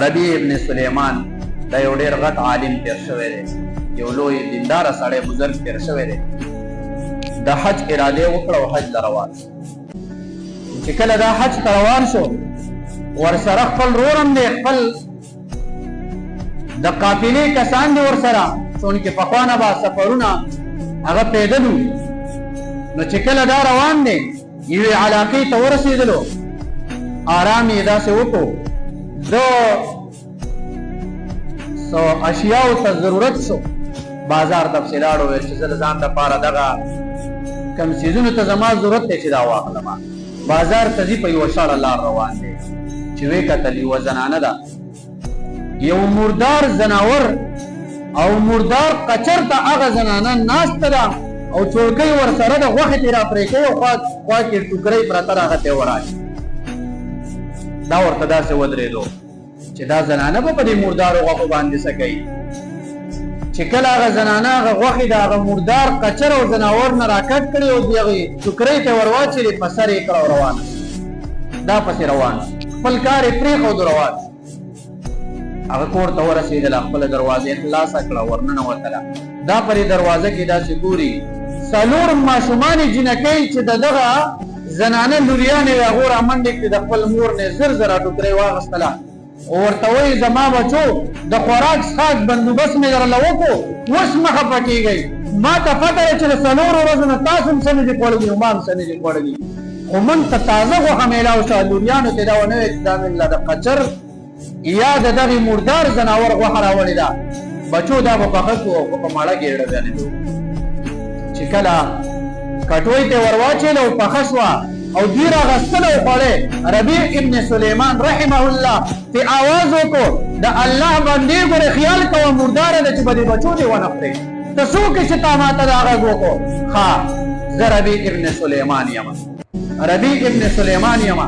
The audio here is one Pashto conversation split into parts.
ربیع ابن سلیمان دا یو ډیر غټ عالم تیر شوی دی، یو لوی دیندار سړی بزرګ تیر شوی دی. د حج اراده وکړه او حج ته روان شو. چې کله دا حج ته روان شو، ورسره خپل ورور هم دی، خپل د قافلې کسان دي ورسره، چونکې پخوا نه به سفرونه هغه پیدل وو. نو چې کله دا روان دی، یوې علاقې ته ورسېدلو، آرام یې داسې وکړو. ده څو اشیاو ته ضرورت شو، بازار ته پسې لاړو، ویل چې زه د ځان دپاره دغه کم څیزونو ته زما ضرورت دی چې دا واخلمه. بازار ته ځي، په یوه شړه لار روان دی. چې ویې کتل، یوه زنانه ده، یو مردار زناور او مردار قچر ته هغه زنانه ناسته ده او چوکۍ ورسره د غوښې ترې راپرې کوي او خوا کې ټوکرۍ پرته ده، هغه ته یې وراچي. دا ورته داسې ودرېدو چې دا زنانه به په دې مردارو غوښو باندې څه کوي. چې کله هغه زنانه هغه غوښې د هغه مردار قچر او زناور نه راکټ کړي او د هغې ټوکرۍ ته ور واچېدې، په سر یې کړه او روانه دا پسې روان خپل کار یې پرېښود روان. هغه کور ته ورسېدله، خپله دروازه یې خلاصه کړه، ورننوتله. دا پرې دروازه کې داسې ګوري 4 ماشومانې جینکۍ چې د دغه زنانه لوریانې وې، هغو رامنډې کړې، د خپل مور نه زر زره ټوکرۍ واخیستله او ورته وایي زما بچو د خوراک څښاک بندوبست مې درله وکړو، اوس مه خفه کېږئ، ما ته پته ده چې د 4 ورځو نه تاسو هم څه نه دي خوړلي او ما هم څه نه دي خوړلي، خو موږ ته تازه غوښه میلاو شوه. لوریانو ته دا ونه ویل چې دا مې د قچر یا د دغې مردار زناور غوښه راوړې ده، بچو دا به پخه کړو او په ماړه کې یې ډبیانېدو. چې کله کټوۍ ته ور واچېده او پخه شوه او دوی راغستله او خوړې، ربیع ابن سلیمان رحمه الله ته آواز وکړو، د الله بندې ګورې خیال کوه مرداره ده چې به دې بچو دې ونه خورې، ته څوک یې چې تا ماته دا غږ وکړو؟ ښه، زه ربیع ابن سلیمان یم. ربیع ابن سلیمان یم،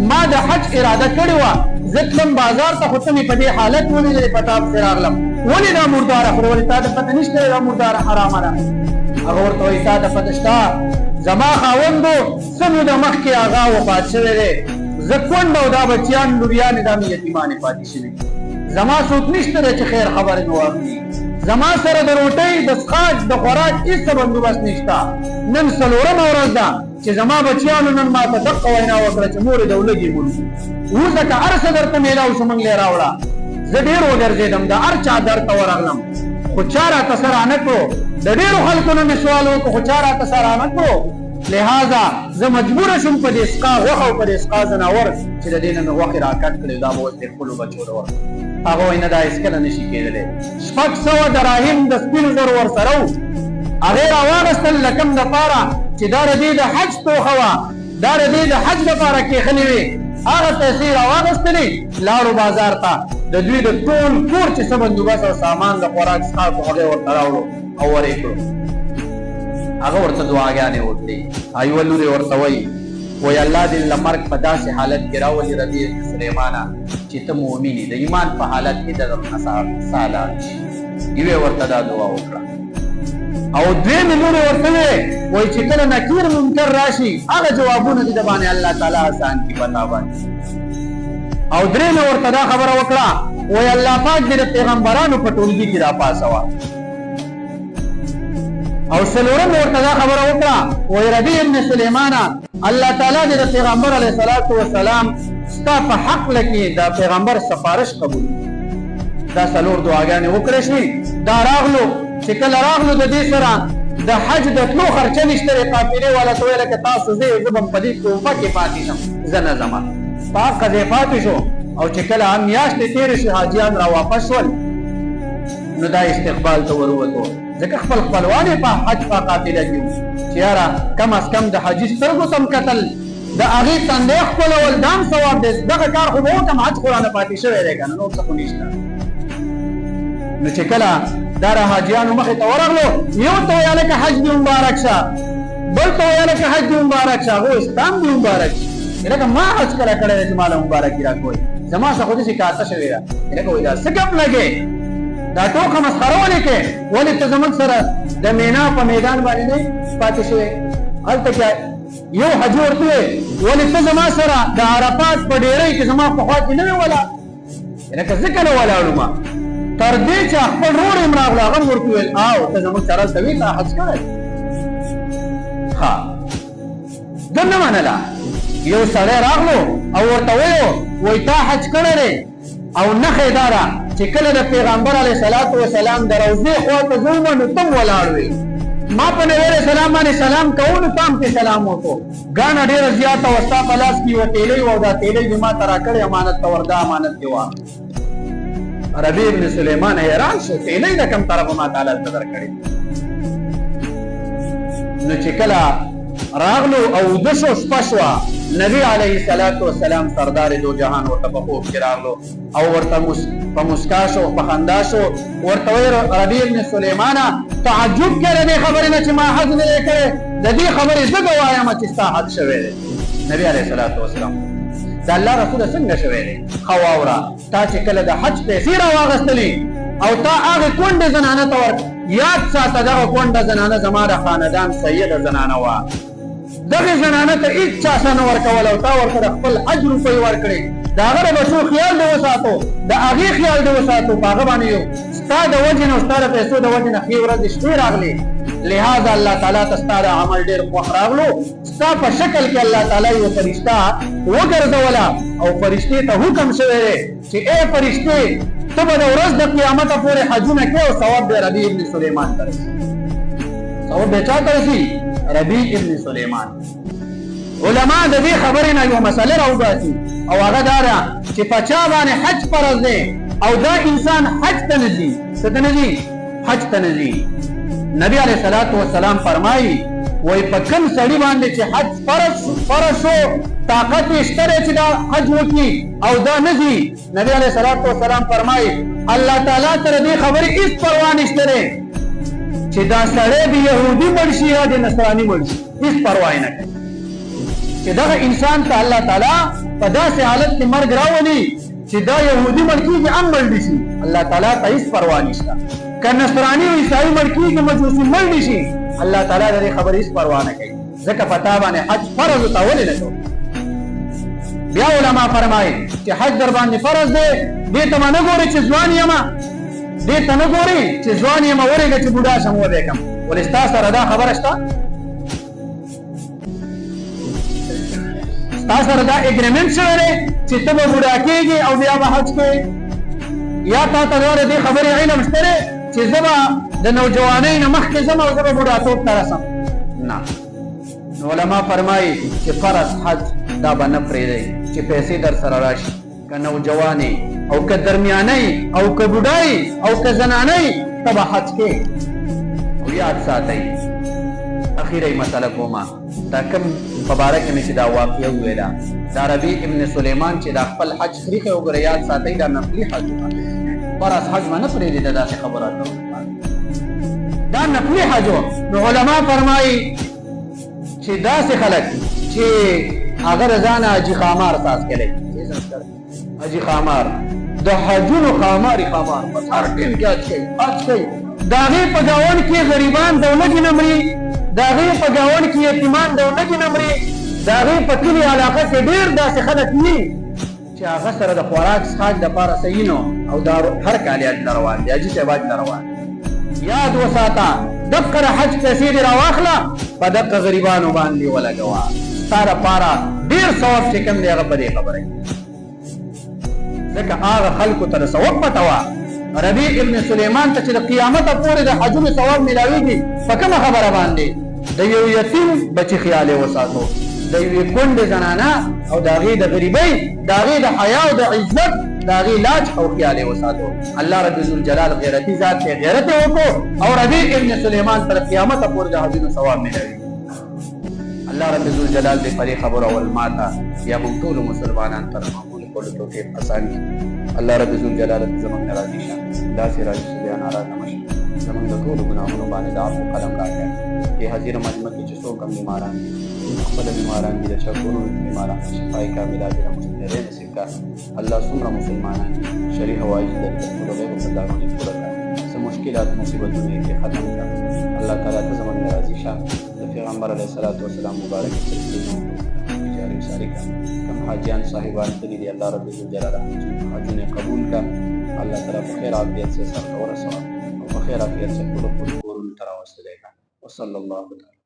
ما د حج اراده کړې وه، زه تلم بازار ته، خو ته مې په دې حالت ولیدلې، په تا پسې راغلم، ولې دا مرداره خورې؟ ولې تا ته پته نشته دا مرداره حرامه ده؟ هغه ورته وایي تا ته پته شته، زما خاوندو څه موده مخکې هغه وفات شوی دی، زه کونډ او دا بچیان لوریانې دا مې یتیمانې پاتې شوي، زما څوک نشته دی چې خیر خبرې مې واخلي، زما سره د روټۍ د څښاک د خوراک هېڅ بندوبست نشته. نن 4مه ورځ ده چې زما بچیانو نن ما ته دقه وینا وکړه چې مورې د ولږې مونږ اوس ځکه هر څه درته میلاو شو، موږ یې راوړه. زه ډېر وګرځېدم، د هر چا در ته ورغلم، خو چا راته څه رانه کړو، د ډېرو خلکو نه مې سوال وکړو، خو چا راته څه رانه کړو. لہذا زه مجبوره شوم په دې سقا غوښه او په دې سقا زناور چې د دې نه مې غوښې راکټ کړې، دا به اوس د خپلو بچو له ورکړو. هغه وایي نه، دا هېڅکله نشي کېدلی. 600 دراهم د سپینو زرو ورسره وو، هغې راواغېستل د کوم دپاره چې دا د دې د حج توښه وه، دا د دې د حج دپاره کېښلې وې، هغه پیسې راواغېستلې، لاړو بازار ته، د دوی د ټول کور چې څه بندوبست او سامان د خوراک څښاک و هغې ورته راوړو او ور یې کړو. هغه ورته دعاګانې وکړې، یوه لور یې ورته وایي وایي الله دې له مرګ په داسې حالت کې راولي ربیع سلیمانه چې ته مؤمن یې، د ایمان په حالت کې د درنه ساه لاړ شي. یوې ورته دا دعا وکړه. او دویمې لور یې ورته وایي چې کله نکیر منکر راشي، هغه جوابونه دې د باندې الله تعالی آسان کړي په تا باندې. او درېمې ورته دا خبره وکړه، وایي الله پاک دې د پیغمبرانو په ټولګي کې راپاڅوه. او 4مه ورته دا خبره وکړه، وایي ربیع ابن سلیمانه الله تعالی دې د پیغمبر علیه الصلاة والسلام ستا په حقله کې د پیغمبر سفارش قبول کړي. دا 4 دعاګانې وکړې شوې. دا راغلو چې کله راغلو د دې سره د حج د تلو خرچه نشته، قافلې والا ته ویله که تاسو ځئ زه به په دې کوفه کې پاتې شم، زه نه ځمه. په هغه ځای پاتې شو. او چې کله میاشتې تېرې شوې حاجیان را واپس شول، نو دا استقبال ته وروتو، ځکه خپل خپلوان یې په حج په قافله کې وو چې یاره کم از کم د حاجي سترګو ته م کتل، د هغې تندی ښکلول دا هم ثواب دی، دغه کار خو به وکړم، حج خو رانه پاتې شوی دی که نه، نور څه خو نشته. نو چې کله دا را حاجیانو مخې ته ورغلو، یو ته ویې هلکه حج دې مبارک شه، بل ته ویې هلکه حج دې مبارک شه، هغه وایي ستا هم دې مبارک شي. لکه ما حج کله کړی دی چې ما له مبارکي راکوئ، زما څه خو داسې کاته شوې ده. لکه وایي دا څه ګپ لګې، دا ټوکه مسخره ولې کې، ولې ته زموږ سره د مینا په میدان باندې نه پاتې شوې؟ هلته کې یو حاجي ورته ویې ولې ته زما سره د عرفات په ډیرۍ کې زما په خوا کې نه وې ولا؟ لکه ځکه نه ولاړو ما تر دې چې خپل رور یې راغلو هغه هم ورته وویل او ته زموږ سره هلته وي تا حج کړی ښه ده نه منله یو سړی راغلو او ورته ویلو وایي تا حج کړی دی او نښه یې دا ده چې کله د پیغمبر علیه صلات وسلام د روضې خوا ته ځو نو ته هم ولاړ وې ما په نبي علیه سلام باندې سلام کوو نو تا هم پرې سلام وکړو ګاڼه ډېره زیاته وه ستا په لاس کې یوه تیلۍ وه او دا تیلۍ دې ما ته راکړې امانت ته ور دا امانت دې واخله ربیع ابن سلیمان حیران شو تیلۍ د کوم طرفه ما تعالی ته درکړې نو چې کله راغلو او وده شو شپه شوه نبی علیه الصلاة والسلام سردار دو جهان ورته په خوب کې راغلو او ورته په مسکا شو په خندا شو ورته ویل ربیع ابن سلیمانه تعجب کې له دې خبرې نه چې ما حج نه دی کړی د دې خبرې زه به وایم چې ستا حج شوی دی نبی علیه الصلاة والسلام د الله رسوله څنګه شوی دی ښه واوره تا چې کله د حج پیسې راواغېستلې او تا هغې کونډې زنانه ته ورکړه یاد ساته دغه کونډه زنانه زما د خاندان سیده زنانه وه دغه زنانه ته هیڅ چا څه نه ورکول او تا ورته د خپل حج روپۍ ورکړې د هغه د بچو خیال دې وساتو د هغې خیال دې وساتو په هغه باندې یو ستا د وجې نه او ستا د پیسو د وجې نه ښې ورځې شپې راغلې لہذا الله تعالی ته ستا د عمل ډېر خوښ راغلو ستا په شکل کې الله تعالی یو فرشته وګرځوله او فرشتې ته حکم شوی دی چې ای فرشتې ته به د ورځ د قیامته پورې حجونه کوې او ثواب به ربیع ابن سلیمان ته رسي ثواب به چا ته رسي ربیع ابن سلیمان علما د دې خبرې نه یو مسله راوباسي او هغه دا ده چې په چا باندې حج فرض دی او دا انسان حج ته نه ځي څه ته نه ځي حج ته نه ځي نبی علیه الصلاة والسلام فرمایي وایي په کوم سړي باندې چې حج فرض شو طاقت یې شته دی چې دا حج وکړي او دا نه ځي نبی علیه الصلاة والسلام فرمایي الله تعالی ته د دې خبرې هېڅ پروا نشته دی چې دا سړی د یهودي مړ شي یا د نصراني مړ شي هېڅ پروا یې نه کوي چې دغه انسان ته الله تعالی په داسې حالت کې مرګ راولي چې دا یهودي مړ کېږي هم مړ دي شي الله تعالی ته هېڅ پروا نشته که نصراني او عیسایي مړ کېږي مجوسي مړ دي شي الله تعالی د دې خبرې هېڅ پروا نه کوي ځکه په تا باندې حج فرض ته ولې نه کوو بیا علما فرمایي چې حج در باندې فرض دی دې ته نه ګورې چې ځوان یمه دې ته نه ګورې چې ځوان یم ورېږه چې بوډا شم وبې کم ولې ستا سره دا خبره شته ستا سره دا اګریمنټ شوی دی چې ته به بوډا کېږي او بیا به حج کوې یا تا ته د دې خبرې علم شته دی چې زه به د نوجوانۍ نه مخکې ځم او زه به بوډاتوب ته رسم نه نو علما فرمایي چې فرض حج دا به نه پرېږدئ چې پیسې در سره راشي که نوجوانې او که درمیانۍ او که بوډای او که زنانۍ ته به حج کې او یاد ساتئ اخیری مسله کومه دا کوم په باره کې مې چې دا واقعه وویله دا ربیع ابن سلیمان چې دا خپل حج خریخې وګوره یاد ساتئ دا نفلي حج فرض حج به نه پرېږدي د داسې خبراتو دا نفلي حج و نو علما فرمایي چې داسې خلک چې هغه د ځانه حاجي خامار ساز کړی حاجي خامار د حجونو خاماري خامار بس هر ټیم کې حج کوي د هغې په ګاونډ کې غریبان د ولږې نه مري د هغې په ګاونډ کې یتیمان د ولږې نه مري د هغې په کلي علاقه کې ډېر داسې خلک وي چې هغه سره د خوراک څښاک دپاره صحیح نو او دا هر کال حج ته روان دی حاجي صاحب حج ته روان یاد وساته دقه د حج پیسې دې راواخله په دقه غریبانو باندې ولګوه ستا دپاره ډېر ثواب چې کوم دی هغه په دې خبره ځکه هغه خلکو ته د ثواب پته وه ربیع ابن سلیمان ته چې د قیامته پورې د حجونو ثواب میلاویږي په کومه خبره باندې د یو یتیم بچي خیال یې وساتو د یوې کونډې زنانه او د هغې د غریبۍ د هغې د حیا او د عزت د هغې لاج او خیال یې وساتو الله رب ذوالجلال غیرتي ذات دی غیرت یې وکړو او ربیع ابن سلیمان تر قیامته پورې د حجونو ثواب میلاوي الله رب ذوالجلال دې په دې خبرو اول ماته یا موږ ټولو مسلمانان ته معمول کولو توفیق آسان کړي الله رب ذوالجلال زموږ نه راضي شه داسې راضي شه بیا ناراضه مه شي زموږ د ټولو ګناهونو باندې د عفو قلم راکړي دې حاضره مجمع کې چې څوک هم بیماران دي خپل بیماران دي د چاپونو بیماران شفای کامله دې مستری نصیب کړه الله څومره مسلمانان شرعي حوایج لري ټول غیب صداقت پوره کړه څه مشکلات مصیبتونه یې ختم کړه الله تعالی ته زموږ نه راضي شه د پیغمبر علیه الصلاة والسلام مبارک سره جاری ساری کړه حاجیان صاحبان تللی دي الله رب الجلاله حجونه قبول کړه الله تعالی په خیر عافیت سره سره ورسوه او په خیر عافیت سره ټول کورونو ته راوستلی کړه وصلی الله تعالی